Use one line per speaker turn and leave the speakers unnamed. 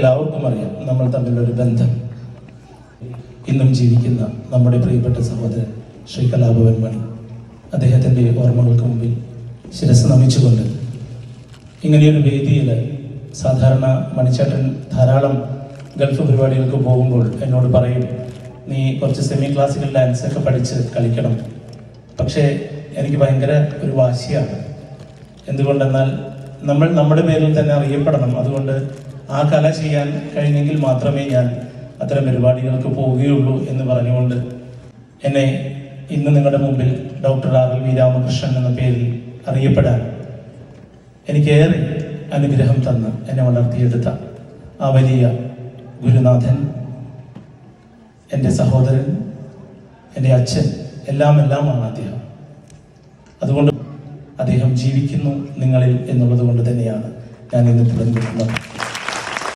എല്ലാവർക്കും അറിയാം നമ്മൾ തമ്മിലൊരു ബന്ധം. ഇന്നും ജീവിക്കുന്ന നമ്മുടെ പ്രിയപ്പെട്ട സഹോദരൻ ശ്രീ കലാഭവൻ മണി, അദ്ദേഹത്തിൻ്റെ ഓർമ്മകൾക്ക് മുമ്പിൽ ശിരസ് നമിച്ചുകൊണ്ട് ഇങ്ങനെയൊരു വേദിയിൽ സാധാരണ മണിച്ചേട്ടൻ ധാരാളം ഗൾഫ് പരിപാടികൾക്ക് പോകുമ്പോൾ എന്നോട് പറയും, നീ കുറച്ച് സെമി ക്ലാസിക്കൽ ഡാൻസ് ഒക്കെ പഠിച്ച് കളിക്കണം. പക്ഷേ എനിക്ക് ഭയങ്കര ഒരു വാശിയാണ്. എന്തുകൊണ്ടെന്നാൽ നമ്മൾ നമ്മുടെ പേരിൽ തന്നെ അറിയപ്പെടണം. അതുകൊണ്ട് ആ കല ചെയ്യാൻ കഴിഞ്ഞെങ്കിൽ മാത്രമേ ഞാൻ അത്തരം പരിപാടികൾക്ക് പോവുകയുള്ളൂ എന്ന് പറഞ്ഞുകൊണ്ട് എന്നെ ഇന്ന് നിങ്ങളുടെ മുമ്പിൽ ഡോക്ടർ RLV രാമകൃഷ്ണൻ എന്ന പേരിൽ അറിയപ്പെടാൻ എനിക്കേറെ അനുഗ്രഹം തന്ന് എന്നെ വളർത്തിയെടുത്ത ആ വലിയ ഗുരുനാഥൻ, എൻ്റെ സഹോദരൻ, എൻ്റെ അച്ഛൻ, എല്ലാമാണ് അദ്ദേഹം. അതുകൊണ്ട് അദ്ദേഹം ജീവിക്കുന്നു നിങ്ങളിൽ എന്നുള്ളത് കൊണ്ട് തന്നെയാണ് ഞാൻ ഇന്ന് തുടങ്ങുന്നത്.